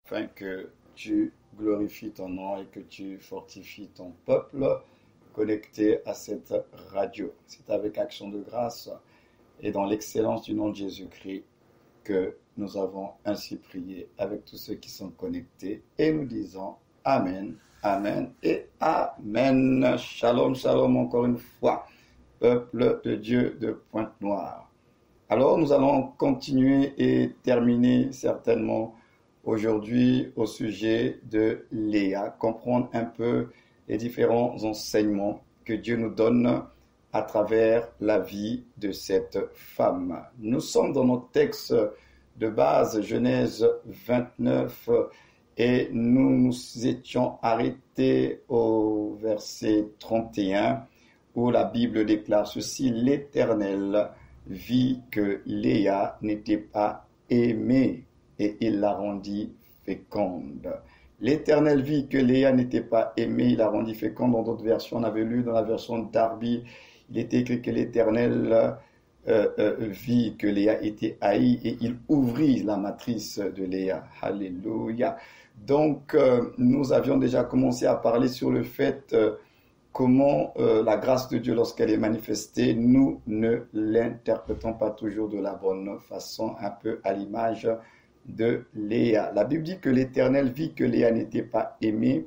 afin que tu glorifies ton nom et que tu fortifies ton peuple connecté à cette radio. C'est avec action de grâce et dans l'excellence du nom de Jésus-Christ que nous avons ainsi prié avec tous ceux qui sont connectés et nous disons Amen, Amen et Amen. Shalom, shalom encore une fois, peuple de Dieu de Pointe-Noire. Alors nous allons continuer et terminer certainement aujourd'hui au sujet de Léa, comprendre un peu les différents enseignements que Dieu nous donne à travers la vie de cette femme. Nous sommes dans notre texte de base, Genèse 29, et nous nous étions arrêtés au verset 31, où la Bible déclare ceci: l'Éternel vit que Léa n'était pas aimée, et il la rendit féconde. L'Éternel vit que Léa n'était pas aimée, il la rendit féconde. Dans d'autres versions, on avait lu dans la version Darby, il était écrit que l'Éternel vit que Léa était haïe et il ouvrit la matrice de Léa. Alléluia. Donc, nous avions déjà commencé à parler sur le fait comment la grâce de Dieu, lorsqu'elle est manifestée, nous ne l'interprétons pas toujours de la bonne façon, un peu à l'image de Léa. La Bible dit que l'Éternel vit que Léa n'était pas aimée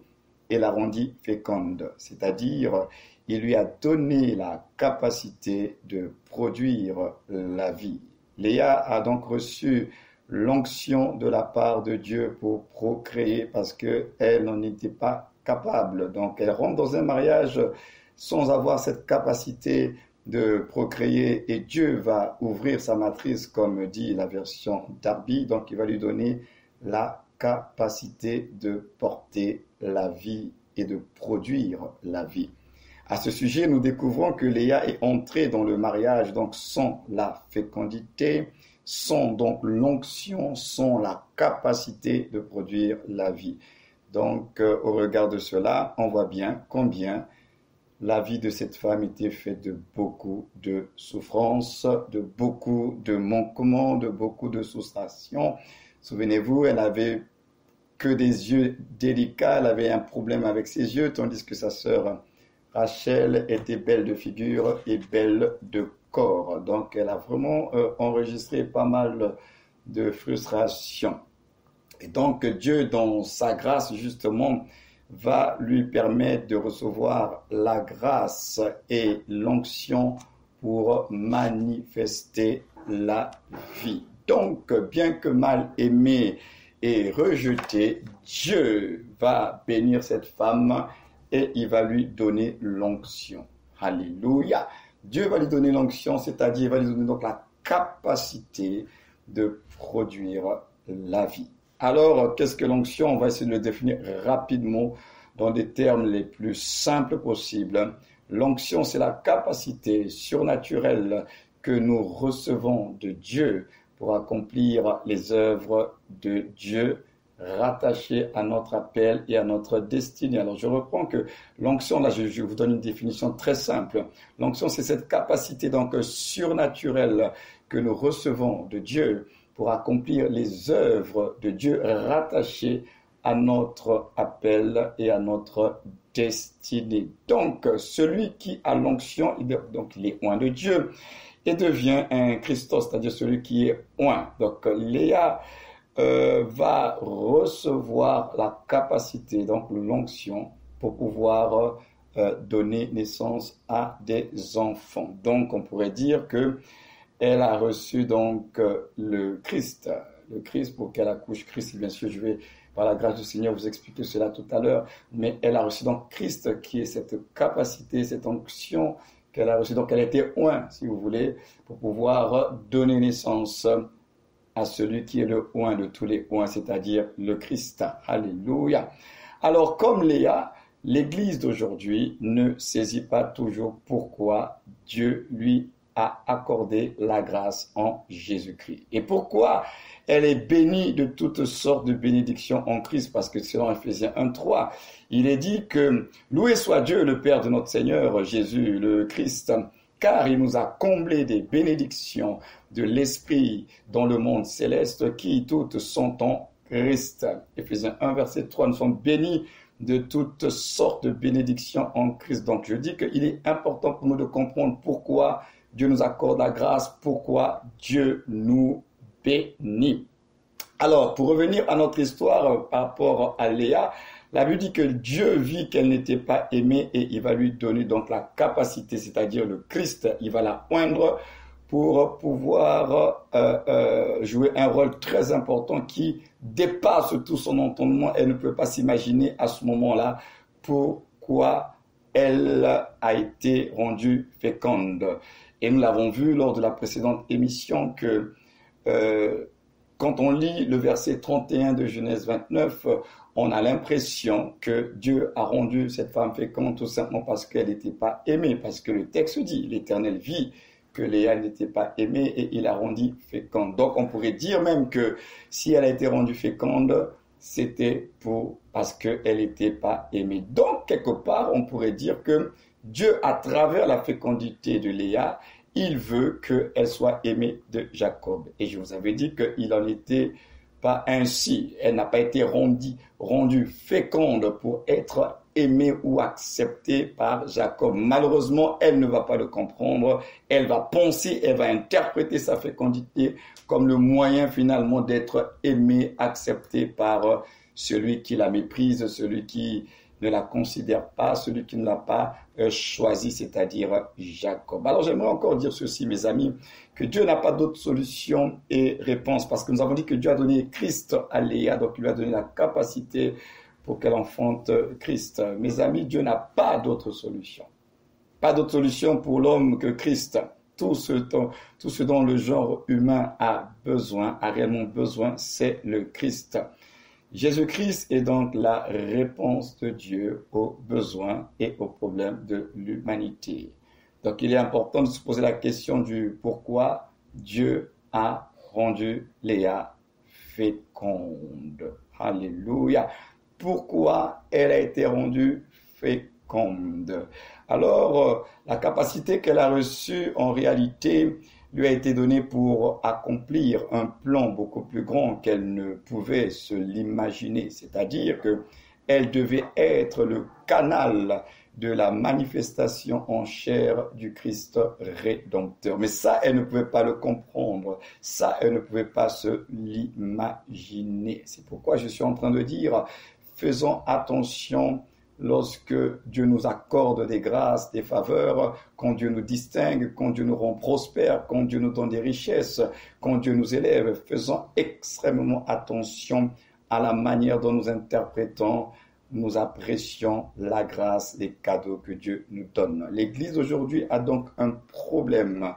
et la rendit féconde, c'est-à-dire il lui a donné la capacité de produire la vie. Léa a donc reçu l'onction de la part de Dieu pour procréer parce qu'elle n'en était pas capable. Donc elle rentre dans un mariage sans avoir cette capacité de procréer et Dieu va ouvrir sa matrice comme dit la version Darby, donc il va lui donner la capacité de porter la vie et de produire la vie. À ce sujet, nous découvrons que Léa est entrée dans le mariage donc sans la fécondité, sans donc l'onction, sans la capacité de produire la vie. Donc au regard de cela, on voit bien combien la vie de cette femme était faite de beaucoup de souffrances, de beaucoup de manquements, de beaucoup de soustractions. Souvenez-vous, elle avait que des yeux délicats, elle avait un problème avec ses yeux, tandis que sa sœur Rachel était belle de figure et belle de corps. Donc elle a vraiment enregistré pas mal de frustrations. Et donc Dieu, dans sa grâce justement, va lui permettre de recevoir la grâce et l'onction pour manifester la vie. Donc, bien que mal aimée et rejetée, Dieu va bénir cette femme et il va lui donner l'onction. Alléluia. Dieu va lui donner l'onction, c'est-à-dire il va lui donner donc la capacité de produire la vie. Alors, qu'est-ce que l'onction? On va essayer de le définir rapidement dans des termes les plus simples possibles. L'onction, c'est la capacité surnaturelle que nous recevons de Dieu pour accomplir les œuvres de Dieu rattachées à notre appel et à notre destinée. Alors, je reprends que l'onction, là, je vous donne une définition très simple. L'onction, c'est cette capacité donc surnaturelle que nous recevons de Dieu pour accomplir les œuvres de Dieu rattachées à notre appel et à notre destinée. Donc, celui qui a l'onction, donc il est oint de Dieu et devient un Christos, c'est-à-dire celui qui est oint. Donc, Léa va recevoir la capacité, donc l'onction, pour pouvoir donner naissance à des enfants. Donc, on pourrait dire que elle a reçu donc le Christ pour qu'elle accouche. Christ, bien sûr, je vais, par la grâce du Seigneur, vous expliquer cela tout à l'heure, mais elle a reçu donc Christ qui est cette capacité, cette onction qu'elle a reçue. Donc elle était oint, si vous voulez, pour pouvoir donner naissance à celui qui est le oint de tous les oints, c'est-à-dire le Christ. Alléluia. Alors, comme Léa, l'Église d'aujourd'hui ne saisit pas toujours pourquoi Dieu lui a accordé la grâce en Jésus-Christ. Et pourquoi elle est bénie de toutes sortes de bénédictions en Christ? Parce que selon Ephésiens 1:3, il est dit que loué soit Dieu, le Père de notre Seigneur Jésus, le Christ, car il nous a comblés des bénédictions de l'Esprit dans le monde céleste qui toutes sont en Christ. Éphésiens 1, verset 3, nous sommes bénis de toutes sortes de bénédictions en Christ. Donc je dis qu'il est important pour nous de comprendre pourquoi Dieu nous accorde la grâce, pourquoi Dieu nous bénit. Alors, pour revenir à notre histoire par rapport à Léa, la Bible dit que Dieu vit qu'elle n'était pas aimée et il va lui donner donc la capacité, c'est-à-dire le Christ, il va la oindre pour pouvoir jouer un rôle très important qui dépasse tout son entendement. Elle ne peut pas s'imaginer à ce moment-là pourquoi elle a été rendue féconde. Et nous l'avons vu lors de la précédente émission que quand on lit le verset 31 de Genèse 29, on a l'impression que Dieu a rendu cette femme féconde tout simplement parce qu'elle n'était pas aimée, parce que le texte dit, l'Éternel vit que Léa n'était pas aimée et il a rendu féconde. Donc on pourrait dire même que si elle a été rendue féconde, c'était parce qu'elle n'était pas aimée. Donc quelque part, on pourrait dire que Dieu, à travers la fécondité de Léa, il veut qu'elle soit aimée de Jacob. Et je vous avais dit qu'il n'en était pas ainsi. Elle n'a pas été rendue féconde pour être aimée ou acceptée par Jacob. Malheureusement, elle ne va pas le comprendre. Elle va penser, elle va interpréter sa fécondité comme le moyen finalement d'être aimée, acceptée par celui qui la méprise, celui qui ne la considère pas, celui qui ne l'a pas choisi, c'est-à-dire Jacob. Alors j'aimerais encore dire ceci, mes amis, que Dieu n'a pas d'autre solution et réponse, parce que nous avons dit que Dieu a donné Christ à Léa, donc il lui a donné la capacité pour qu'elle enfante Christ. Mes amis, Dieu n'a pas d'autre solution. Pas d'autre solution pour l'homme que Christ. Tout ce dont le genre humain a réellement besoin, c'est le Christ. Jésus-Christ est donc la réponse de Dieu aux besoins et aux problèmes de l'humanité. Donc il est important de se poser la question du pourquoi Dieu a rendu Léa féconde. Alléluia. Pourquoi elle a été rendue féconde? Alors, la capacité qu'elle a reçue en réalité lui a été donnée pour accomplir un plan beaucoup plus grand qu'elle ne pouvait se l'imaginer. C'est-à-dire qu'elle devait être le canal de la manifestation en chair du Christ rédempteur. Mais ça, elle ne pouvait pas le comprendre. Ça, elle ne pouvait pas se l'imaginer. C'est pourquoi je suis en train de dire, faisons attention lorsque Dieu nous accorde des grâces, des faveurs, quand Dieu nous distingue, quand Dieu nous rend prospères, quand Dieu nous donne des richesses, quand Dieu nous élève, faisons extrêmement attention à la manière dont nous interprétons, nous apprécions la grâce, les cadeaux que Dieu nous donne. L'Église aujourd'hui a donc un problème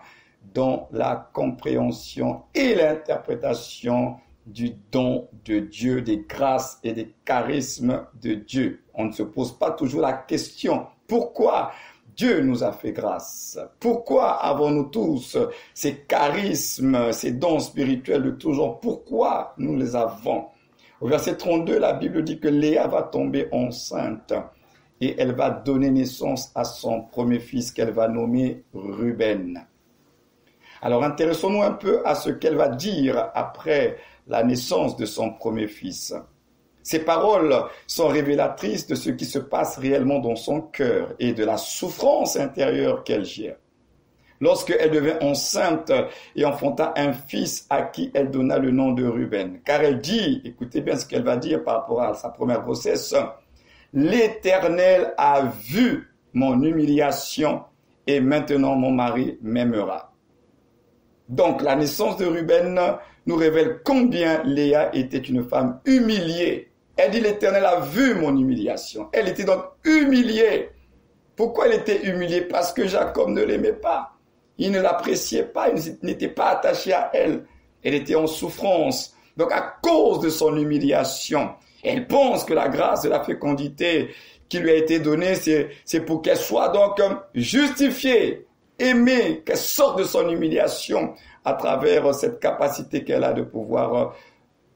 dans la compréhension et l'interprétation du don de Dieu, des grâces et des charismes de Dieu. On ne se pose pas toujours la question, pourquoi Dieu nous a fait grâce? Pourquoi avons-nous tous ces charismes, ces dons spirituels de tout genre? Pourquoi nous les avons? Au verset 32, la Bible dit que Léa va tomber enceinte et elle va donner naissance à son premier fils qu'elle va nommer Ruben. Alors intéressons-nous un peu à ce qu'elle va dire après la naissance de son premier fils. Ces paroles sont révélatrices de ce qui se passe réellement dans son cœur et de la souffrance intérieure qu'elle gère. Lorsqu'elle devint enceinte et enfanta un fils à qui elle donna le nom de Ruben. Car elle dit, écoutez bien ce qu'elle va dire par rapport à sa première grossesse, « L'Éternel a vu mon humiliation et maintenant mon mari m'aimera. » Donc la naissance de Ruben nous révèle combien Léa était une femme humiliée. Elle dit, l'Éternel a vu mon humiliation. Elle était donc humiliée. Pourquoi elle était humiliée? Parce que Jacob ne l'aimait pas. Il ne l'appréciait pas, il n'était pas attaché à elle. Elle était en souffrance. Donc à cause de son humiliation, elle pense que la grâce de la fécondité qui lui a été donnée, c'est pour qu'elle soit donc justifiée, aimée, qu'elle sorte de son humiliation à travers cette capacité qu'elle a de pouvoir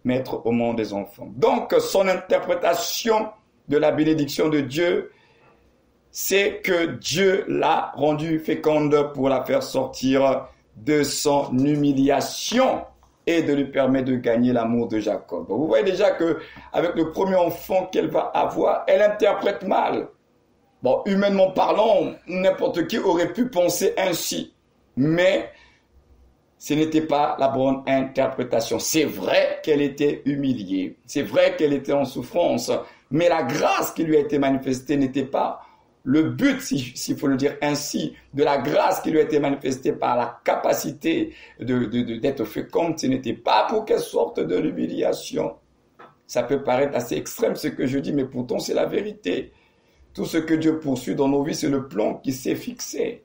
mettre au monde des enfants. Donc son interprétation de la bénédiction de Dieu, c'est que Dieu l'a rendue féconde pour la faire sortir de son humiliation. et de lui permettre de gagner l'amour de Jacob. Vous voyez déjà que avec le premier enfant qu'elle va avoir, elle interprète mal. Bon, humainement parlant, n'importe qui aurait pu penser ainsi. Mais ce n'était pas la bonne interprétation. C'est vrai qu'elle était humiliée. C'est vrai qu'elle était en souffrance. Mais la grâce qui lui a été manifestée n'était pas le but, s'il faut le dire ainsi, de la grâce qui lui a été manifestée par la capacité d'être féconde. Ce n'était pas pour qu'elle sorte de l'humiliation. Ça peut paraître assez extrême ce que je dis, mais pourtant c'est la vérité. Tout ce que Dieu poursuit dans nos vies, c'est le plan qui s'est fixé.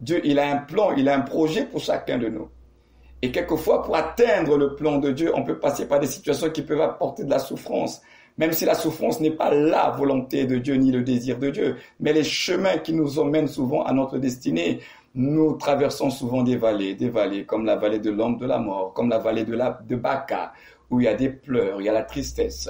Dieu, il a un plan, il a un projet pour chacun de nous. Et quelquefois, pour atteindre le plan de Dieu, on peut passer par des situations qui peuvent apporter de la souffrance. Même si la souffrance n'est pas la volonté de Dieu ni le désir de Dieu, mais les chemins qui nous emmènent souvent à notre destinée, nous traversons souvent des vallées comme la vallée de l'ombre de la mort, comme la vallée de Baca, où il y a des pleurs, il y a la tristesse.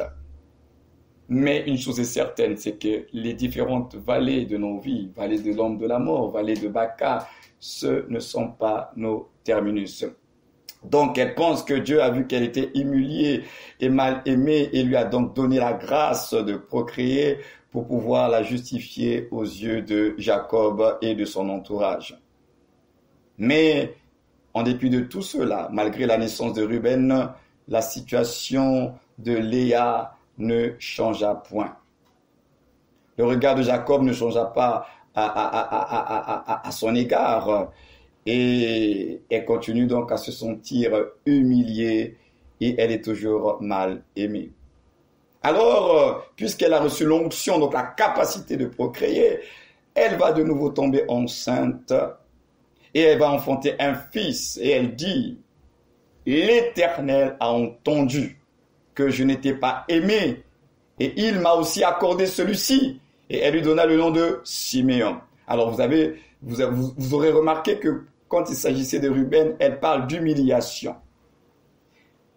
Mais une chose est certaine, c'est que les différentes vallées de nos vies, vallée de l'ombre de la mort, vallée de Baca, ce ne sont pas nos terminus. Donc elle pense que Dieu a vu qu'elle était humiliée et mal aimée et lui a donc donné la grâce de procréer pour pouvoir la justifier aux yeux de Jacob et de son entourage. Mais en dépit de tout cela, malgré la naissance de Ruben, la situation de Léa ne changea point. Le regard de Jacob ne changea pas à son égard et elle continue donc à se sentir humiliée et elle est toujours mal aimée. Alors, puisqu'elle a reçu l'onction, donc la capacité de procréer, elle va de nouveau tomber enceinte et elle va enfanter un fils et elle dit « L'Éternel a entendu que je n'étais pas aimée, et il m'a aussi accordé celui-ci. » Et elle lui donna le nom de Siméon. Alors vous aurez remarqué que quand il s'agissait de Ruben, elle parle d'humiliation.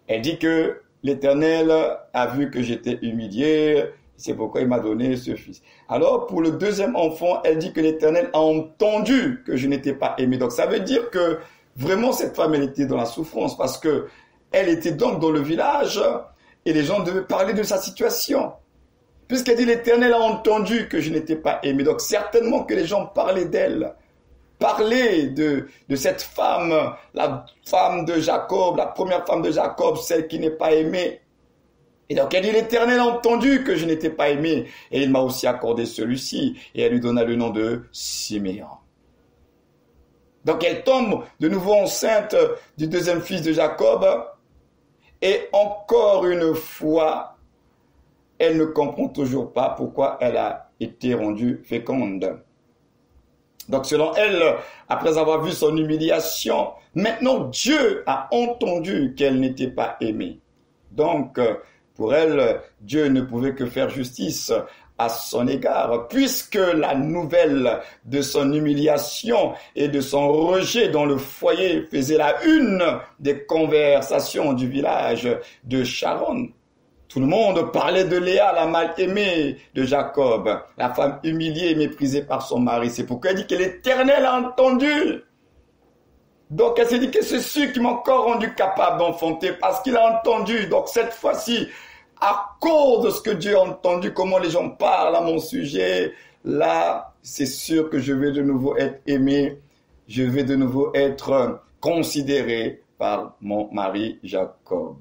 Elle dit que l'Éternel a vu que j'étais humiliée, c'est pourquoi il m'a donné ce fils. Alors pour le deuxième enfant, elle dit que l'Éternel a entendu que je n'étais pas aimée. Donc ça veut dire que vraiment cette femme, elle était dans la souffrance parce que elle était donc dans le village et les gens devaient parler de sa situation. Puisqu'elle dit l'Éternel a entendu que je n'étais pas aimé. Donc certainement que les gens parlaient d'elle. Parlaient de cette femme, la femme de Jacob, la première femme de Jacob, celle qui n'est pas aimée. Et donc elle dit l'Éternel a entendu que je n'étais pas aimé. Et il m'a aussi accordé celui-ci. Et elle lui donna le nom de Siméon. Donc elle tombe de nouveau enceinte du deuxième fils de Jacob. Et encore une fois, elle ne comprend toujours pas pourquoi elle a été rendue féconde. Donc selon elle, après avoir vu son humiliation, maintenant Dieu a entendu qu'elle n'était pas aimée. Donc pour elle, Dieu ne pouvait que faire justice à son égard, puisque la nouvelle de son humiliation et de son rejet dans le foyer faisait la une des conversations du village de Sharon. Tout le monde parlait de Léa, la mal-aimée de Jacob, la femme humiliée et méprisée par son mari. C'est pourquoi elle dit que l'Éternel a entendu. Donc elle s'est dit que c'est celui qui m'a encore rendu capable d'enfanter parce qu'il a entendu. Donc cette fois-ci, à cause de ce que Dieu a entendu, comment les gens parlent à mon sujet, là, c'est sûr que je vais de nouveau être aimé, je vais de nouveau être considéré par mon mari Jacob.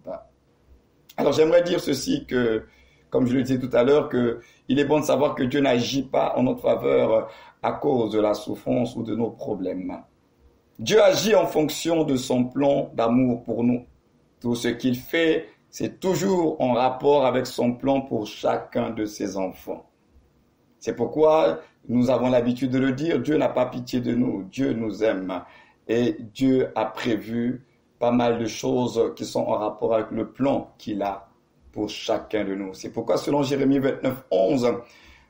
Alors j'aimerais dire ceci que, comme je le disais tout à l'heure, qu'il est bon de savoir que Dieu n'agit pas en notre faveur à cause de la souffrance ou de nos problèmes. Dieu agit en fonction de son plan d'amour pour nous. Tout ce qu'il fait, c'est toujours en rapport avec son plan pour chacun de ses enfants. C'est pourquoi nous avons l'habitude de le dire, Dieu n'a pas pitié de nous, Dieu nous aime. Et Dieu a prévu pas mal de choses qui sont en rapport avec le plan qu'il a pour chacun de nous. C'est pourquoi selon Jérémie 29, 11,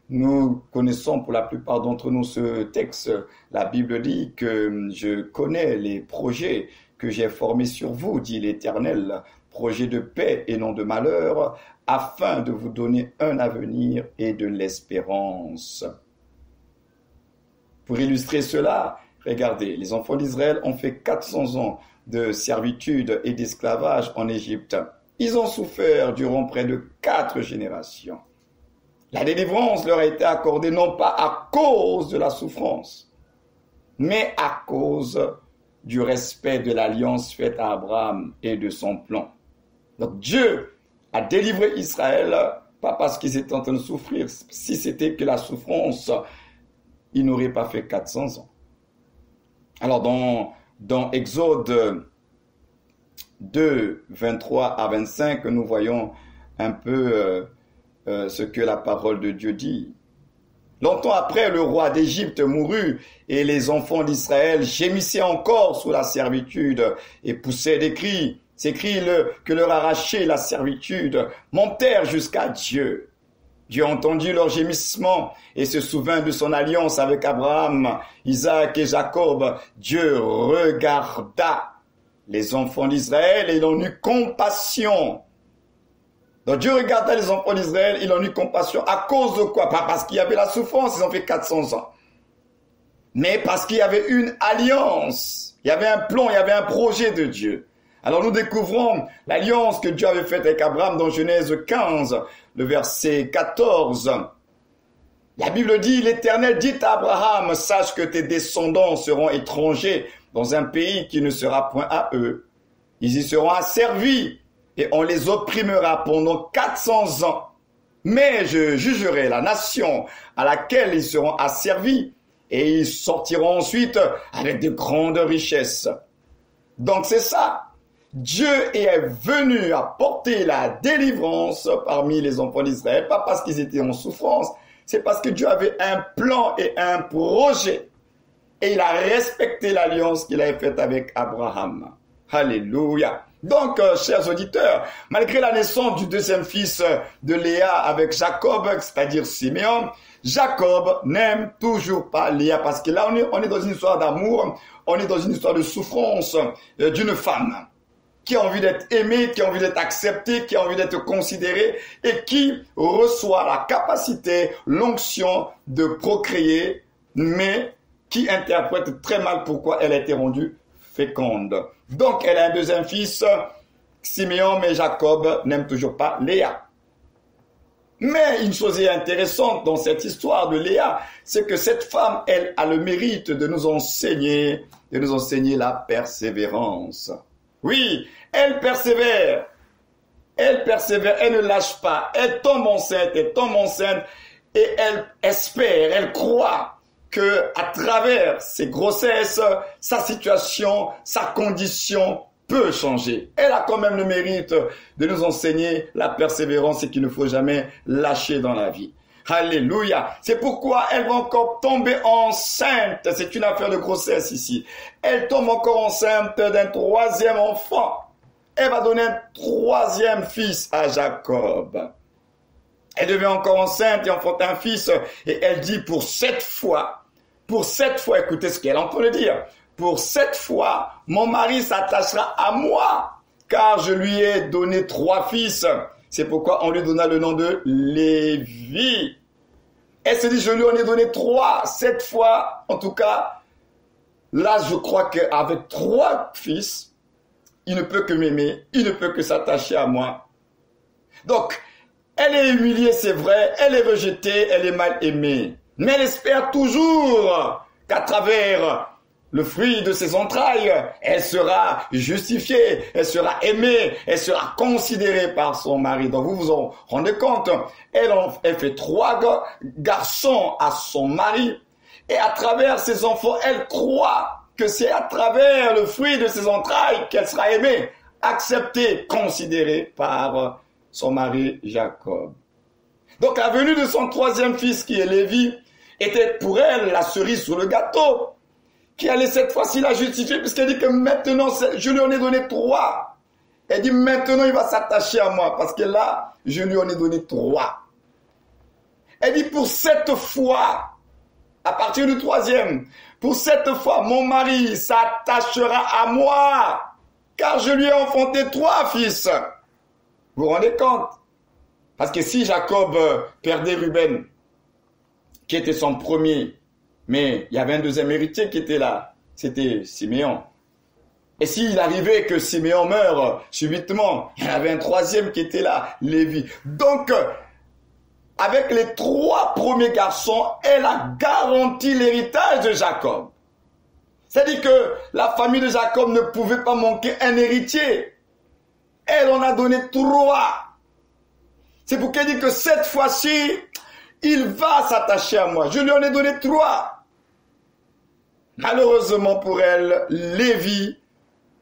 nous connaissons pour la plupart d'entre nous ce texte. La Bible dit que je connais les projets que j'ai formés sur vous, dit l'Éternel, projet de paix et non de malheur, afin de vous donner un avenir et de l'espérance. Pour illustrer cela, regardez, les enfants d'Israël ont fait 400 ans de servitude et d'esclavage en Égypte. Ils ont souffert durant près de 4 générations. La délivrance leur a été accordée non pas à cause de la souffrance, mais à cause du respect de l'alliance faite à Abraham et de son plan. Donc Dieu a délivré Israël, pas parce qu'ils étaient en train de souffrir. Si c'était que la souffrance, ils n'auraient pas fait 400 ans. Alors dans Exode 2, 23 à 25, nous voyons un peu ce que la parole de Dieu dit. Longtemps après, le roi d'Égypte mourut et les enfants d'Israël gémissaient encore sous la servitude et poussaient des cris. Ces cris que leur arrachait la servitude montèrent jusqu'à Dieu. Dieu entendit leurs gémissements et se souvint de son alliance avec Abraham, Isaac et Jacob. Dieu regarda les enfants d'Israël et il en eut compassion. Donc Dieu regarda les enfants d'Israël, il en eut compassion. À cause de quoi? Pas parce qu'il y avait la souffrance, ils ont fait 400 ans. Mais parce qu'il y avait une alliance. Il y avait un plan, il y avait un projet de Dieu. Alors nous découvrons l'alliance que Dieu avait faite avec Abraham dans Genèse 15, le verset 14. La Bible dit, l'Éternel dit à Abraham, sache que tes descendants seront étrangers dans un pays qui ne sera point à eux. Ils y seront asservis et on les opprimera pendant 400 ans. Mais je jugerai la nation à laquelle ils seront asservis et ils sortiront ensuite avec de grandes richesses. Donc c'est ça. Dieu est venu apporter la délivrance parmi les enfants d'Israël, pas parce qu'ils étaient en souffrance, c'est parce que Dieu avait un plan et un projet. Et il a respecté l'alliance qu'il avait faite avec Abraham. Alléluia. Donc, chers auditeurs, malgré la naissance du deuxième fils de Léa avec Jacob, c'est-à-dire Siméon, Jacob n'aime toujours pas Léa parce que là, on est dans une histoire d'amour, on est dans une histoire de souffrance d'une femme qui a envie d'être aimée, qui a envie d'être acceptée, qui a envie d'être considérée et qui reçoit la capacité, l'onction de procréer, mais qui interprète très mal pourquoi elle a été rendue féconde. Donc, elle a un deuxième fils, Siméon, mais Jacob n'aime toujours pas Léa. Mais une chose est intéressante dans cette histoire de Léa, c'est que cette femme, elle a le mérite de nous enseigner la persévérance. Oui, elle persévère, elle ne lâche pas, elle tombe enceinte et elle espère, elle croit que à travers ses grossesses, sa situation, sa condition peut changer. Elle a quand même le mérite de nous enseigner la persévérance et qu'il ne faut jamais lâcher dans la vie. Alléluia. C'est pourquoi elle va encore tomber enceinte. C'est une affaire de grossesse ici. Elle tombe encore enceinte d'un 3e enfant. Elle va donner un 3e fils à Jacob. Elle devient encore enceinte et enfante un fils. Et elle dit pour cette fois, écoutez ce qu'elle entend le dire. Pour cette fois, mon mari s'attachera à moi, car je lui ai donné 3 fils. C'est pourquoi on lui donna le nom de Lévi. Elle se dit, je lui en ai donné 3. Cette fois, en tout cas, là, je crois qu'avec 3 fils, il ne peut que m'aimer, il ne peut que s'attacher à moi. Donc, elle est humiliée, c'est vrai, elle est rejetée, elle est mal aimée. Mais elle espère toujours qu'à travers le fruit de ses entrailles, elle sera justifiée, elle sera aimée, elle sera considérée par son mari. Donc vous vous en rendez compte, elle fait 3 garçons à son mari et à travers ses enfants, elle croit que c'est à travers le fruit de ses entrailles qu'elle sera aimée, acceptée, considérée par son mari Jacob. Donc la venue de son 3e fils qui est Lévi était pour elle la cerise sur le gâteau, qui allait cette fois-ci la justifier, puisqu'elle dit que maintenant, je lui en ai donné 3. Elle dit maintenant, il va s'attacher à moi, parce que là, je lui en ai donné 3. Elle dit pour cette fois, à partir du 3e, pour cette fois, mon mari s'attachera à moi, car je lui ai enfanté 3 fils. Vous vous rendez compte? Parce que si Jacob perdait Ruben, qui était son premier, mais il y avait un 2e héritier qui était là, c'était Siméon. Et s'il arrivait que Siméon meure subitement, il y en avait un troisième qui était là, Lévi. Donc, avec les 3 premiers garçons, elle a garanti l'héritage de Jacob. C'est-à-dire que la famille de Jacob ne pouvait pas manquer un héritier. Elle en a donné 3. C'est pour qu'elle dit que cette fois-ci, il va s'attacher à moi. Je lui en ai donné 3. Malheureusement pour elle, Lévi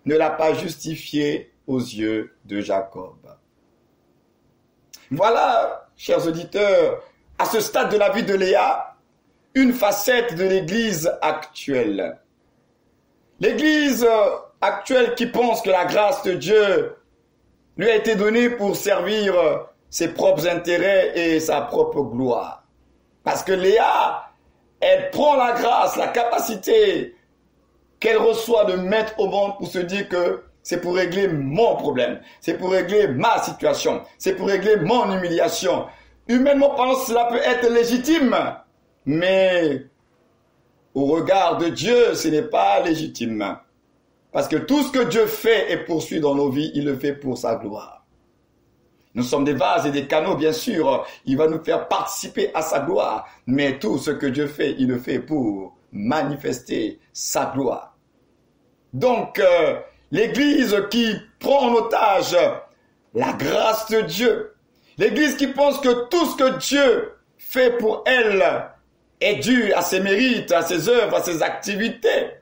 ne l'a pas justifié aux yeux de Jacob. Voilà, chers auditeurs, à ce stade de la vie de Léa, une facette de l'Église actuelle. L'Église actuelle qui pense que la grâce de Dieu lui a été donnée pour servir ses propres intérêts et sa propre gloire. Parce que Léa, elle prend la grâce, la capacité qu'elle reçoit de mettre au monde pour se dire que c'est pour régler mon problème, c'est pour régler ma situation, c'est pour régler mon humiliation. Humainement parlant, cela peut être légitime, mais au regard de Dieu, ce n'est pas légitime. Parce que tout ce que Dieu fait et poursuit dans nos vies, il le fait pour sa gloire. Nous sommes des vases et des canaux, bien sûr. Il va nous faire participer à sa gloire. Mais tout ce que Dieu fait, il le fait pour manifester sa gloire. Donc, l'Église qui prend en otage la grâce de Dieu, l'Église qui pense que tout ce que Dieu fait pour elle est dû à ses mérites, à ses œuvres, à ses activités.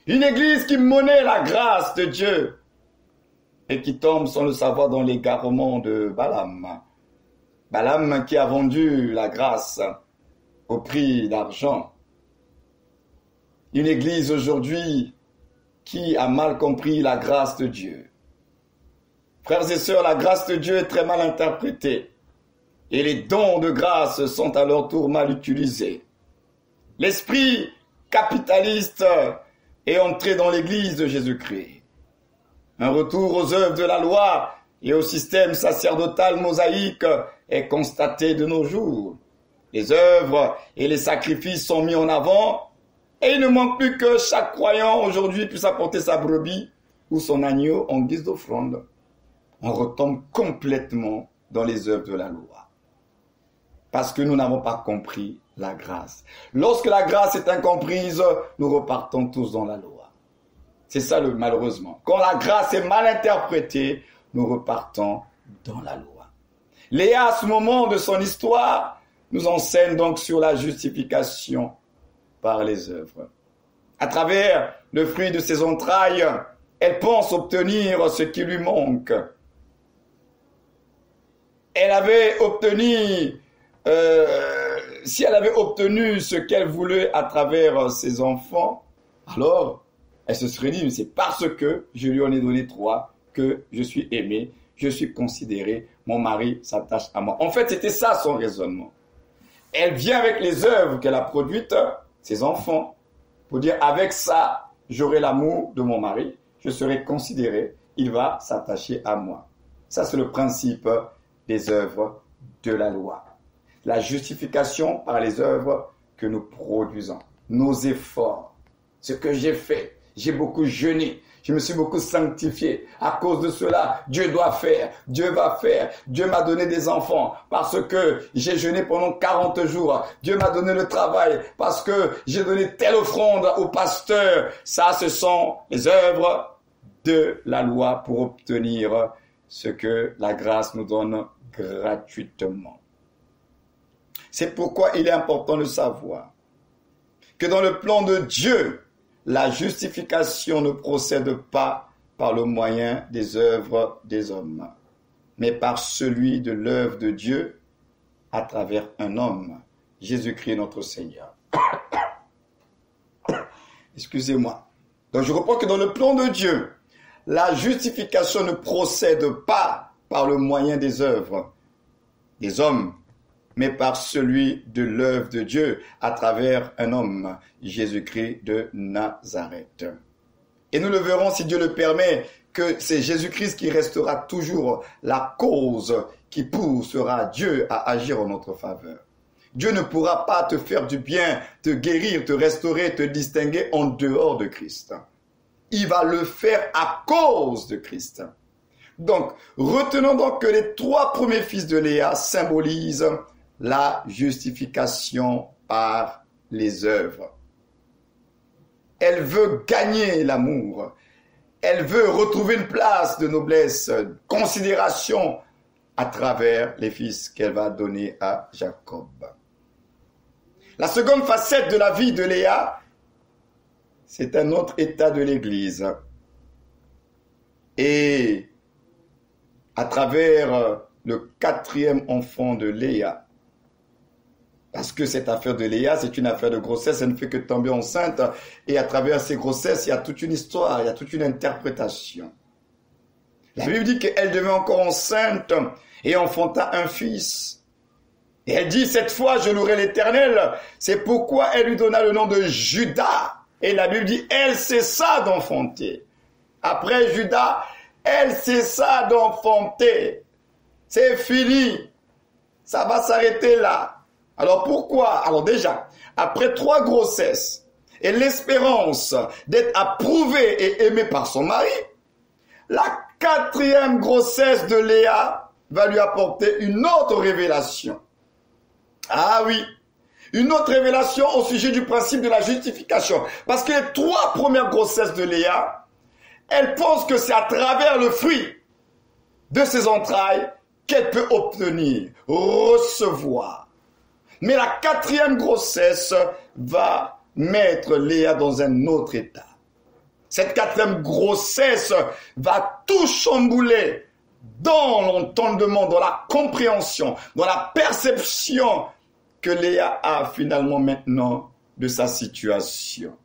Une Église qui monnaie la grâce de Dieu et qui tombe sans le savoir dans l'égarement de Balaam. Balaam qui a vendu la grâce au prix d'argent. Une Église aujourd'hui qui a mal compris la grâce de Dieu. Frères et sœurs, la grâce de Dieu est très mal interprétée et les dons de grâce sont à leur tour mal utilisés. L'esprit capitaliste est entré dans l'Église de Jésus-Christ. Un retour aux œuvres de la loi et au système sacerdotal mosaïque est constaté de nos jours. Les œuvres et les sacrifices sont mis en avant et il ne manque plus que chaque croyant aujourd'hui puisse apporter sa brebis ou son agneau en guise d'offrande. On retombe complètement dans les œuvres de la loi. Parce que nous n'avons pas compris la grâce. Lorsque la grâce est incomprise, nous repartons tous dans la loi. C'est ça malheureusement. Quand la grâce est mal interprétée, nous repartons dans la loi. Léa, à ce moment de son histoire, nous enseigne donc sur la justification par les œuvres. À travers le fruit de ses entrailles, elle pense obtenir ce qui lui manque. Elle avait obtenu, si elle avait obtenu ce qu'elle voulait à travers ses enfants, alors elle se serait dit, c'est parce que je lui en ai donné 3 que je suis aimé, je suis considéré, mon mari s'attache à moi. En fait, c'était ça son raisonnement. Elle vient avec les œuvres qu'elle a produites, ses enfants, pour dire, avec ça, j'aurai l'amour de mon mari, je serai considéré, il va s'attacher à moi. Ça, c'est le principe des œuvres de la loi. La justification par les œuvres que nous produisons, nos efforts, ce que j'ai fait. J'ai beaucoup jeûné, je me suis beaucoup sanctifié. À cause de cela, Dieu doit faire, Dieu va faire. Dieu m'a donné des enfants parce que j'ai jeûné pendant 40 jours. Dieu m'a donné le travail parce que j'ai donné telle offrande au pasteur. Ça, ce sont les œuvres de la loi pour obtenir ce que la grâce nous donne gratuitement. C'est pourquoi il est important de savoir que dans le plan de Dieu, la justification ne procède pas par le moyen des œuvres des hommes, mais par celui de l'œuvre de Dieu à travers un homme, Jésus-Christ notre Seigneur. Excusez-moi. Donc je reprends que dans le plan de Dieu, la justification ne procède pas par le moyen des œuvres des hommes, mais par celui de l'œuvre de Dieu à travers un homme, Jésus-Christ de Nazareth. Et nous le verrons, si Dieu le permet, que c'est Jésus-Christ qui restera toujours la cause qui poussera Dieu à agir en notre faveur. Dieu ne pourra pas te faire du bien, te guérir, te restaurer, te distinguer en dehors de Christ. il va le faire à cause de Christ. Donc, retenons donc que les 3 premiers fils de Léa symbolisent la justification par les œuvres. Elle veut gagner l'amour. Elle veut retrouver une place de noblesse, de considération à travers les fils qu'elle va donner à Jacob. La seconde facette de la vie de Léa, c'est un autre état de l'Église. Et à travers le 4e enfant de Léa, parce que cette affaire de Léa, c'est une affaire de grossesse, elle ne fait que tomber enceinte, et à travers ces grossesses, il y a toute une histoire, il y a toute une interprétation. La Bible dit qu'elle devint encore enceinte et enfanta un fils. Et elle dit, cette fois, je louerai l'Éternel. C'est pourquoi elle lui donna le nom de Judas. Et la Bible dit, elle cessa d'enfanter. Après Judas, elle cessa d'enfanter. C'est fini. Ça va s'arrêter là. Alors pourquoi? Alors déjà, après 3 grossesses et l'espérance d'être approuvée et aimée par son mari, la 4e grossesse de Léa va lui apporter une autre révélation. Ah oui, une autre révélation au sujet du principe de la justification. Parce que les 3 premières grossesses de Léa, elle pense que c'est à travers le fruit de ses entrailles qu'elle peut obtenir, recevoir. Mais la 4e grossesse va mettre Léa dans un autre état. Cette 4e grossesse va tout chambouler dans l'entendement, dans la compréhension, dans la perception que Léa a finalement maintenant de sa situation.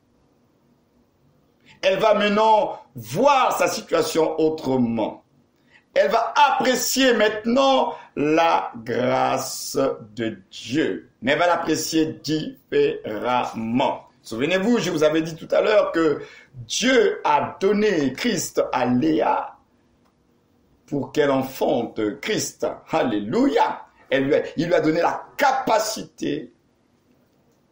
Elle va maintenant voir sa situation autrement. Elle va apprécier maintenant la grâce de Dieu. Mais elle va l'apprécier différemment. Souvenez-vous, je vous avais dit tout à l'heure que Dieu a donné Christ à Léa pour qu'elle enfante Christ. Alléluia. Il lui a donné la capacité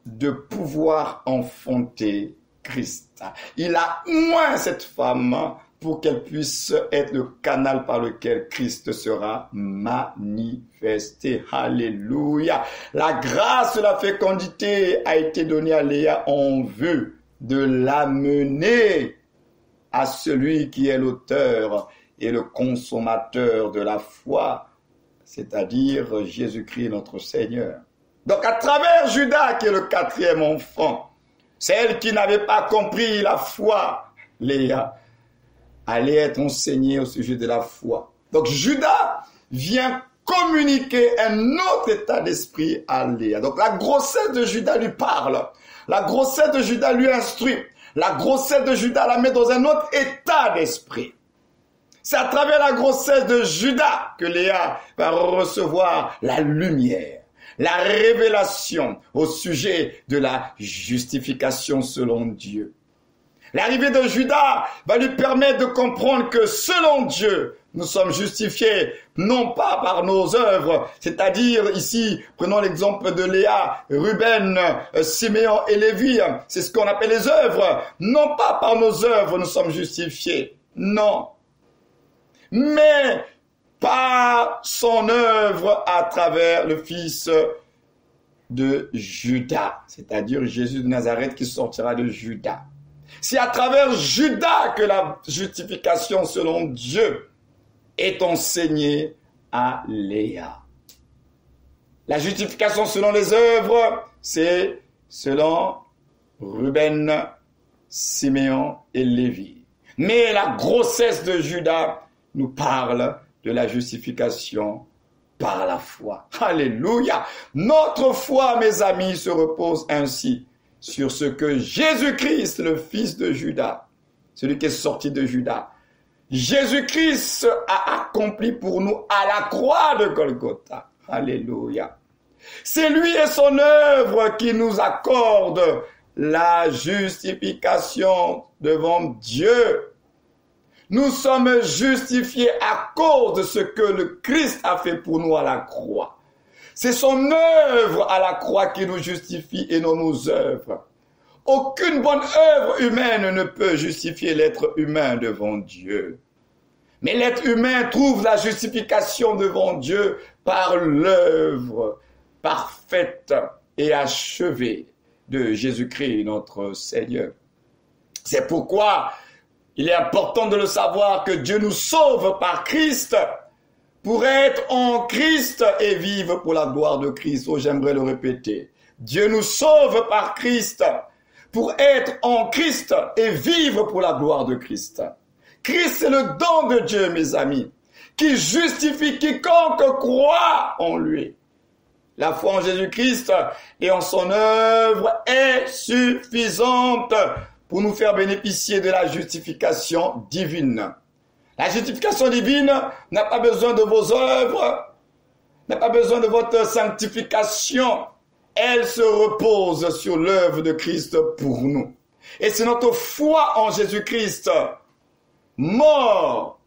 de pouvoir enfanter Christ. Il a oint cette femme pour qu'elle puisse être le canal par lequel Christ sera manifesté. Alléluia. La grâce de la fécondité a été donnée à Léa en vue de l'amener à celui qui est l'auteur et le consommateur de la foi, c'est-à-dire Jésus-Christ notre Seigneur. Donc à travers Judas, qui est le 4e enfant, celle qui n'avait pas compris la foi, Léa, allait être enseignée au sujet de la foi. Donc Judas vient communiquer un autre état d'esprit à Léa. Donc la grossesse de Judas lui parle. La grossesse de Judas lui instruit. La grossesse de Judas la met dans un autre état d'esprit. C'est à travers la grossesse de Judas que Léa va recevoir la lumière, la révélation au sujet de la justification selon Dieu. L'arrivée de Judas va lui permettre de comprendre que selon Dieu, nous sommes justifiés non pas par nos œuvres, c'est-à-dire ici, prenons l'exemple de Léa, Ruben, Siméon et Lévi, c'est ce qu'on appelle les œuvres. Non pas par nos œuvres nous sommes justifiés, non. Mais par son œuvre à travers le fils de Judas, c'est-à-dire Jésus de Nazareth qui sortira de Judas. C'est à travers Judas que la justification selon Dieu est enseignée à Léa. La justification selon les œuvres, c'est selon Ruben, Siméon et Lévi. Mais la grossesse de Judas nous parle de la justification par la foi. Alléluia! Notre foi, mes amis, se repose ainsi sur ce que Jésus-Christ, le fils de Judas, celui qui est sorti de Judas, Jésus-Christ a accompli pour nous à la croix de Golgotha. Alléluia. C'est lui et son œuvre qui nous accorde la justification devant Dieu. Nous sommes justifiés à cause de ce que le Christ a fait pour nous à la croix. C'est son œuvre à la croix qui nous justifie et non nos œuvres. Aucune bonne œuvre humaine ne peut justifier l'être humain devant Dieu. Mais l'être humain trouve la justification devant Dieu par l'œuvre parfaite et achevée de Jésus-Christ, notre Seigneur. C'est pourquoi il est important de le savoir que Dieu nous sauve par Christ pour être en Christ et vivre pour la gloire de Christ. Oh, j'aimerais le répéter. Dieu nous sauve par Christ pour être en Christ et vivre pour la gloire de Christ. Christ est le don de Dieu, mes amis, qui justifie quiconque croit en lui. La foi en Jésus-Christ et en son œuvre est suffisante pour nous faire bénéficier de la justification divine. La justification divine n'a pas besoin de vos œuvres, n'a pas besoin de votre sanctification. Elle se repose sur l'œuvre de Christ pour nous. Et c'est notre foi en Jésus-Christ, mort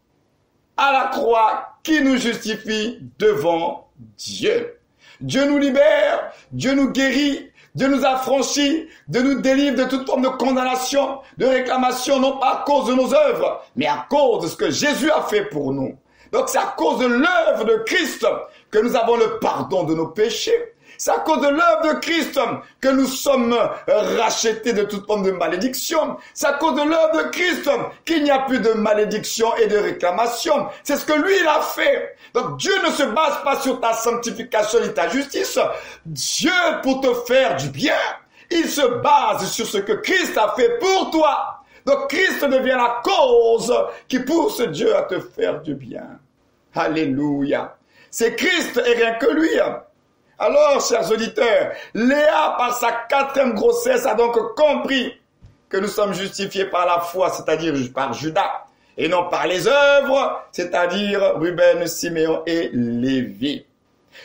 à la croix, qui nous justifie devant Dieu. Dieu nous libère, Dieu nous guérit, Dieu nous affranchit, Dieu nous délivre de toute forme de condamnation, de réclamation, non pas à cause de nos œuvres, mais à cause de ce que Jésus a fait pour nous. Donc c'est à cause de l'œuvre de Christ que nous avons le pardon de nos péchés. C'est à cause de l'œuvre de Christ que nous sommes rachetés de toute forme de malédiction. C'est à cause de l'œuvre de Christ qu'il n'y a plus de malédiction et de réclamation. C'est ce que lui, il a fait. Donc Dieu ne se base pas sur ta sanctification et ta justice. Dieu, pour te faire du bien, il se base sur ce que Christ a fait pour toi. Donc Christ devient la cause qui pousse Dieu à te faire du bien. Alléluia. C'est Christ et rien que lui. Alors, chers auditeurs, Léa, par sa 4e grossesse, a donc compris que nous sommes justifiés par la foi, c'est-à-dire par Judas, et non par les œuvres, c'est-à-dire Ruben, Siméon et Lévi.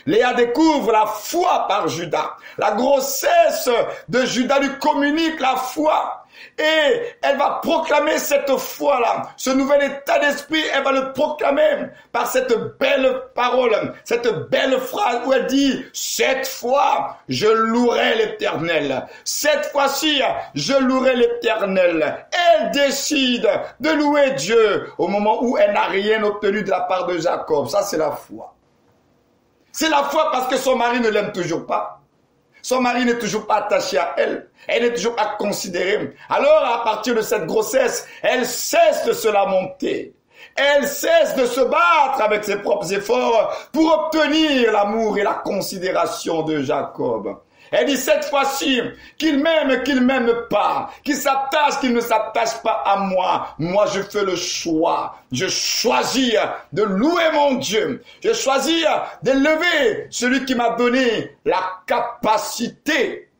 Léa découvre la foi par Judas. La grossesse de Judas lui communique la foi. Et elle va proclamer cette foi-là, ce nouvel état d'esprit, elle va le proclamer par cette belle parole, cette belle phrase où elle dit « Cette fois, je louerai l'Éternel. Cette fois-ci, je louerai l'Éternel. » Elle décide de louer Dieu au moment où elle n'a rien obtenu de la part de Jacob. Ça, c'est la foi. C'est la foi parce que son mari ne l'aime toujours pas. Son mari n'est toujours pas attaché à elle. Elle n'est toujours pas considérée. Alors, à partir de cette grossesse, elle cesse de se lamenter. Elle cesse de se battre avec ses propres efforts pour obtenir l'amour et la considération de Jacob. Elle dit cette fois-ci qu'il m'aime pas, qu'il s'attache, qu'il ne s'attache pas à moi. Moi, je fais le choix. Je choisis de louer mon Dieu. Je choisis d'élever celui qui m'a donné la capacité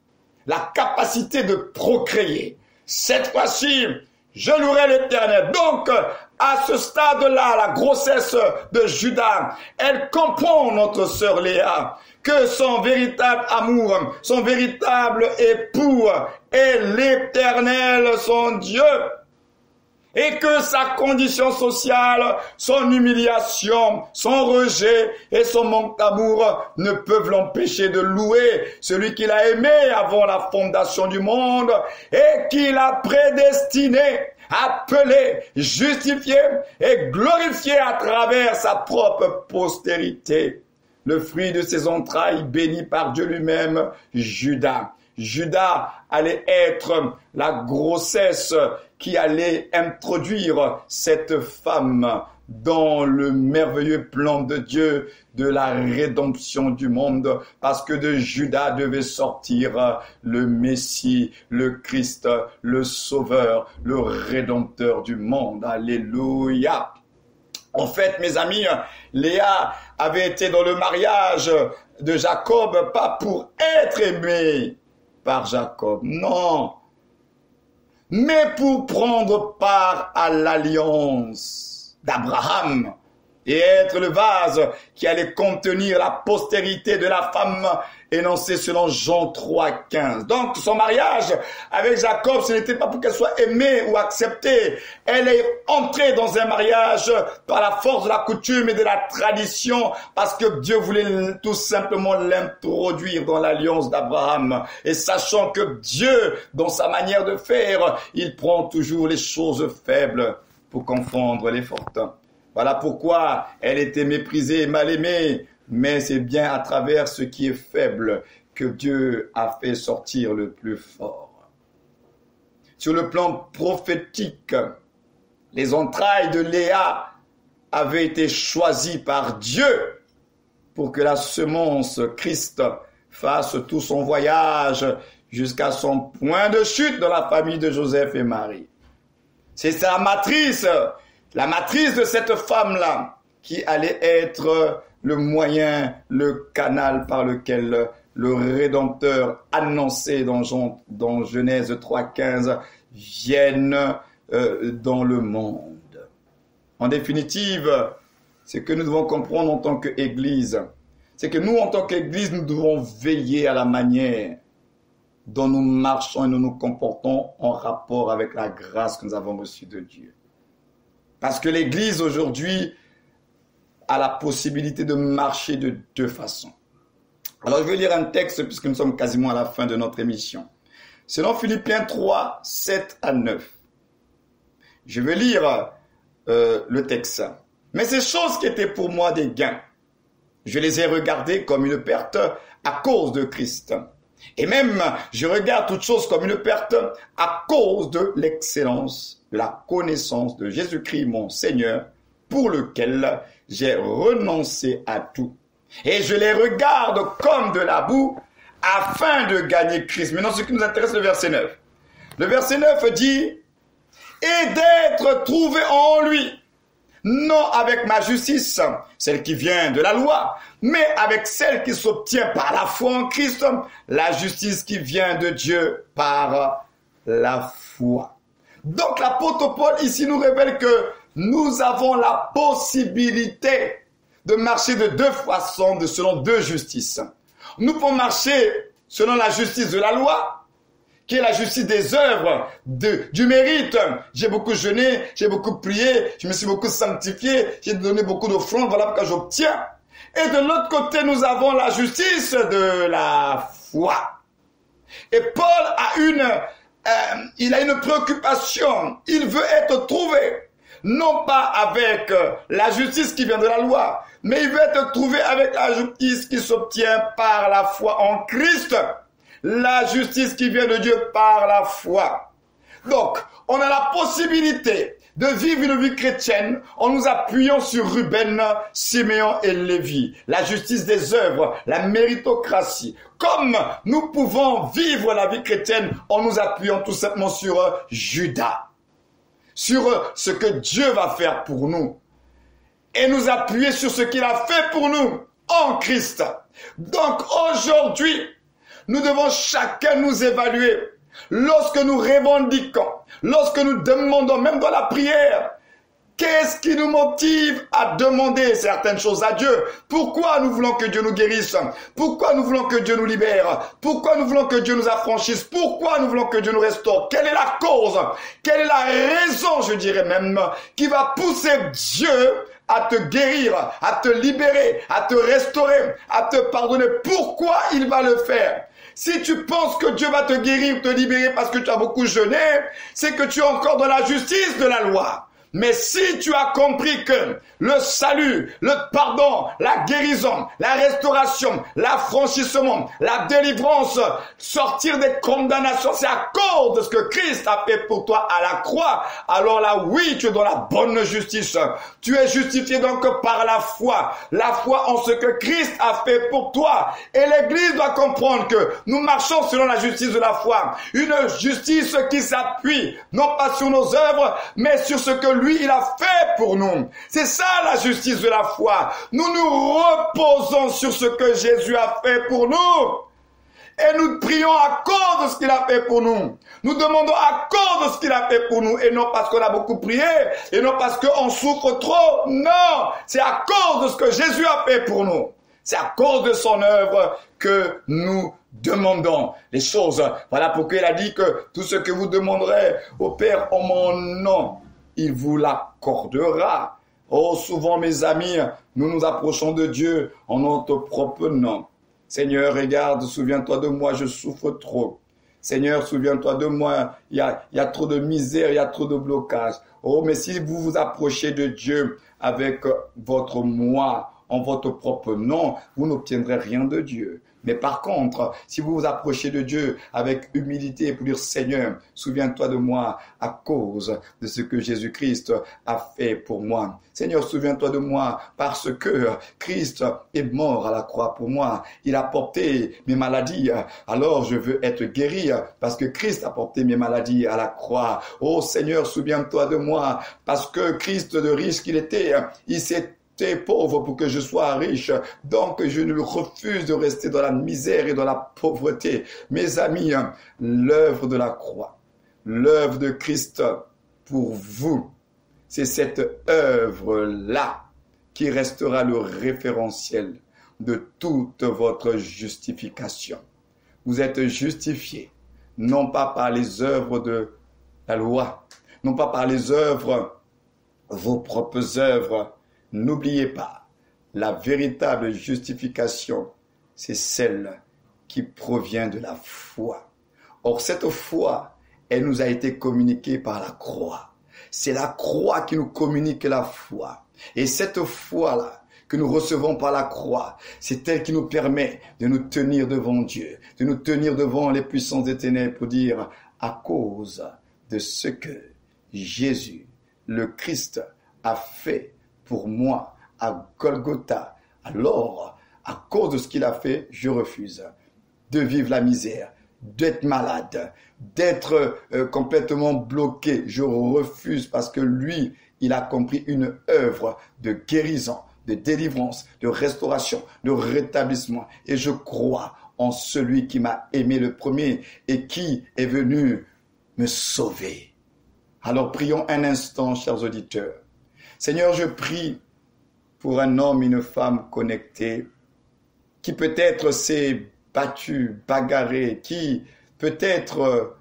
de procréer. Cette fois-ci, je louerai l'Éternel. Donc, à ce stade-là, la grossesse de Judas, elle comprend notre sœur Léa, que son véritable amour, son véritable époux est l'Éternel, son Dieu. Et que sa condition sociale, son humiliation, son rejet et son manque d'amour ne peuvent l'empêcher de louer celui qu'il a aimé avant la fondation du monde et qu'il a prédestiné, appelé, justifié et glorifié à travers sa propre postérité. Le fruit de ses entrailles béni par Dieu lui-même, Judas. Judas allait être la grossesse qui allait introduire cette femme dans le merveilleux plan de Dieu de la rédemption du monde, parce que de Judas devait sortir le Messie, le Christ, le Sauveur, le Rédempteur du monde. Alléluia. En fait, mes amis, Léa avait été dans le mariage de Jacob, pas pour être aimée par Jacob, non, mais pour prendre part à l'alliance d'Abraham et être le vase qui allait contenir la postérité de la femme énoncée selon Jean 3,15. Donc son mariage avec Jacob, ce n'était pas pour qu'elle soit aimée ou acceptée. Elle est entrée dans un mariage par la force de la coutume et de la tradition, parce que Dieu voulait tout simplement l'introduire dans l'alliance d'Abraham. Et sachant que Dieu, dans sa manière de faire, il prend toujours les choses faibles pour confondre les fortes. Voilà pourquoi elle était méprisée et mal aimée, mais c'est bien à travers ce qui est faible que Dieu a fait sortir le plus fort. Sur le plan prophétique, les entrailles de Léa avaient été choisies par Dieu pour que la semence Christ fasse tout son voyage jusqu'à son point de chute dans la famille de Joseph et Marie. C'est la matrice de cette femme-là qui allait être le moyen, le canal par lequel le Rédempteur annoncé dans Genèse 3,15 vienne dans le monde. En définitive, ce que nous devons comprendre en tant qu'Église, c'est que nous, en tant qu'Église, nous devons veiller à la manière dont nous marchons et nous nous comportons en rapport avec la grâce que nous avons reçue de Dieu. Parce que l'Église aujourd'hui a la possibilité de marcher de deux façons. Alors je vais lire un texte puisque nous sommes quasiment à la fin de notre émission. Selon Philippiens 3, 7 à 9. Je vais lire le texte. Mais ces choses qui étaient pour moi des gains, je les ai regardées comme une perte à cause de Christ. Et même, je regarde toutes choses comme une perte à cause de l'excellence, de la connaissance de Jésus-Christ, mon Seigneur, pour lequel j'ai renoncé à tout. Et je les regarde comme de la boue, afin de gagner Christ. Maintenant, ce qui nous intéresse, le verset 9. Le verset 9 dit, et d'être trouvé en lui, non avec ma justice, celle qui vient de la loi, mais avec celle qui s'obtient par la foi en Christ, la justice qui vient de Dieu par la foi. Donc l'apôtre Paul ici nous révèle que nous avons la possibilité de marcher de deux façons, selon deux justices. Nous pouvons marcher selon la justice de la loi, qui est la justice des œuvres, du mérite. J'ai beaucoup jeûné, j'ai beaucoup prié, je me suis beaucoup sanctifié, j'ai donné beaucoup d'offrandes, voilà pourquoi j'obtiens. Et de l'autre côté, nous avons la justice de la foi. Et Paul il a une préoccupation. Il veut être trouvé, non pas avec la justice qui vient de la loi, mais il veut être trouvé avec la justice qui s'obtient par la foi en Christ. La justice qui vient de Dieu par la foi. Donc, on a la possibilité de vivre une vie chrétienne en nous appuyant sur Ruben, Siméon et Lévi. La justice des œuvres, la méritocratie. Comme nous pouvons vivre la vie chrétienne en nous appuyant tout simplement sur Judas. Sur ce que Dieu va faire pour nous. Et nous appuyer sur ce qu'il a fait pour nous en Christ. Donc aujourd'hui, nous devons chacun nous évaluer. Lorsque nous revendiquons, lorsque nous demandons, même dans la prière, qu'est-ce qui nous motive à demander certaines choses à Dieu? Pourquoi nous voulons que Dieu nous guérisse? Pourquoi nous voulons que Dieu nous libère? Pourquoi nous voulons que Dieu nous affranchisse? Pourquoi nous voulons que Dieu nous restaure? Quelle est la cause? Quelle est la raison, je dirais même, qui va pousser Dieu à te guérir, à te libérer, à te restaurer, à te pardonner? Pourquoi il va le faire? Si tu penses que Dieu va te guérir, te libérer parce que tu as beaucoup jeûné, c'est que tu es encore dans la justice de la loi. Mais si tu as compris que le salut, le pardon, la guérison, la restauration, l'affranchissement, la délivrance, sortir des condamnations, c'est à cause de ce que Christ a fait pour toi à la croix, alors là, oui, tu es dans la bonne justice. Tu es justifié donc par la foi en ce que Christ a fait pour toi. Et l'Église doit comprendre que nous marchons selon la justice de la foi. Une justice qui s'appuie non pas sur nos œuvres, mais sur ce que lui, il a fait pour nous. C'est ça la justice de la foi. Nous nous reposons sur ce que Jésus a fait pour nous. Et nous prions à cause de ce qu'il a fait pour nous. Nous demandons à cause de ce qu'il a fait pour nous. Et non parce qu'on a beaucoup prié. Et non parce qu'on souffre trop. Non, c'est à cause de ce que Jésus a fait pour nous. C'est à cause de son œuvre que nous demandons les choses. Voilà pourquoi il a dit que tout ce que vous demanderez au Père en mon nom, il vous l'accordera. Oh, souvent, mes amis, nous nous approchons de Dieu en notre propre nom. Seigneur, regarde, souviens-toi de moi, je souffre trop. Seigneur, souviens-toi de moi, il y a trop de misère, il y a trop de blocage. Oh, mais si vous vous approchez de Dieu avec votre moi, en votre propre nom, vous n'obtiendrez rien de Dieu. Mais par contre, si vous vous approchez de Dieu avec humilité pour dire Seigneur, souviens-toi de moi à cause de ce que Jésus-Christ a fait pour moi. Seigneur, souviens-toi de moi parce que Christ est mort à la croix pour moi. Il a porté mes maladies. Alors je veux être guéri parce que Christ a porté mes maladies à la croix. Oh Seigneur, souviens-toi de moi parce que Christ, de riche qu'il était, il s'est pauvre pour que je sois riche. Donc, je ne refuse de rester dans la misère et dans la pauvreté. Mes amis, l'œuvre de la croix, l'œuvre de Christ pour vous, c'est cette œuvre-là qui restera le référentiel de toute votre justification. Vous êtes justifiés, non pas par les œuvres de la loi, non pas par les œuvres, vos propres œuvres. N'oubliez pas, la véritable justification, c'est celle qui provient de la foi. Or, cette foi, elle nous a été communiquée par la croix. C'est la croix qui nous communique la foi. Et cette foi-là, que nous recevons par la croix, c'est elle qui nous permet de nous tenir devant Dieu, de nous tenir devant les puissances des ténèbres pour dire, à cause de ce que Jésus, le Christ, a fait pour moi à Golgotha, alors, à cause de ce qu'il a fait, je refuse de vivre la misère, d'être malade, d'être complètement bloqué. Je refuse parce que lui, il a compris une œuvre de guérison, de délivrance, de restauration, de rétablissement. Et je crois en celui qui m'a aimé le premier et qui est venu me sauver. Alors prions un instant, chers auditeurs. Seigneur, je prie pour un homme et une femme connectés qui peut-être s'est battu, bagarré, qui peut-être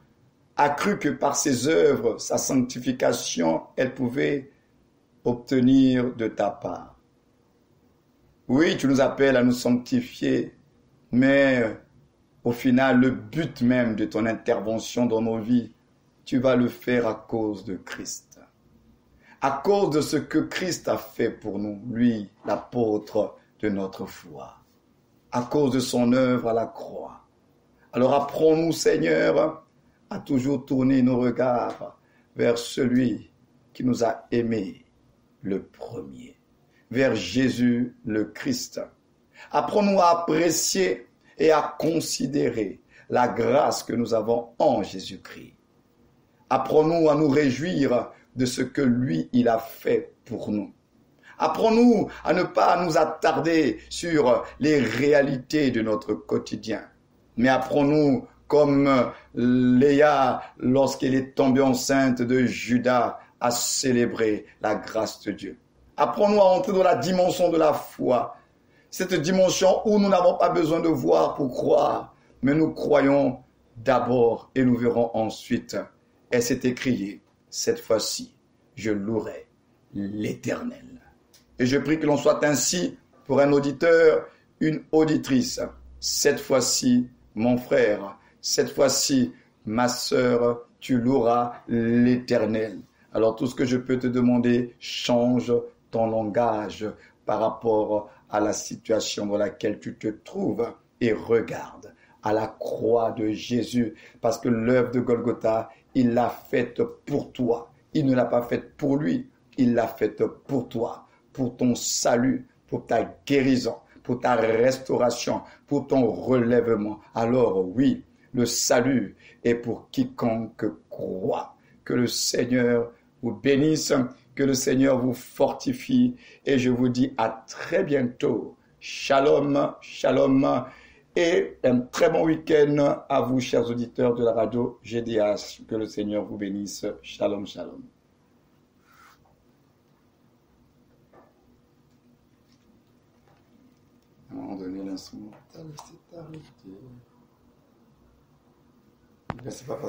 a cru que par ses œuvres, sa sanctification, elle pouvait obtenir de ta part. Oui, tu nous appelles à nous sanctifier, mais au final, le but même de ton intervention dans nos vies, tu vas le faire à cause de Christ. À cause de ce que Christ a fait pour nous, lui, l'apôtre de notre foi. À cause de son œuvre à la croix. Alors apprends-nous, Seigneur, à toujours tourner nos regards vers celui qui nous a aimés le premier, vers Jésus le Christ. Apprends-nous à apprécier et à considérer la grâce que nous avons en Jésus-Christ. Apprends-nous à nous réjouir de ce que lui, il a fait pour nous. Apprends-nous à ne pas nous attarder sur les réalités de notre quotidien, mais apprends-nous comme Léa, lorsqu'elle est tombée enceinte de Judas, à célébrer la grâce de Dieu. Apprends-nous à entrer dans la dimension de la foi, cette dimension où nous n'avons pas besoin de voir pour croire, mais nous croyons d'abord et nous verrons ensuite. Et c'est écrit, cette fois-ci, je louerai l'Éternel. Et je prie que l'on soit ainsi pour un auditeur, une auditrice. Cette fois-ci, mon frère, cette fois-ci, ma sœur, tu loueras l'Éternel. Alors tout ce que je peux te demander, change ton langage par rapport à la situation dans laquelle tu te trouves et regarde à la croix de Jésus, parce que l'œuvre de Golgotha, il l'a faite pour toi. Il ne l'a pas faite pour lui, il l'a faite pour toi, pour ton salut, pour ta guérison, pour ta restauration, pour ton relèvement. Alors oui, le salut est pour quiconque croit. Que le Seigneur vous bénisse, que le Seigneur vous fortifie et je vous dis à très bientôt. Shalom, shalom Et un très bon week-end à vous, chers auditeurs de la radio GDH. Que le Seigneur vous bénisse. Shalom, shalom. À un moment donné, l'instrumental s'est arrêté. C'est pas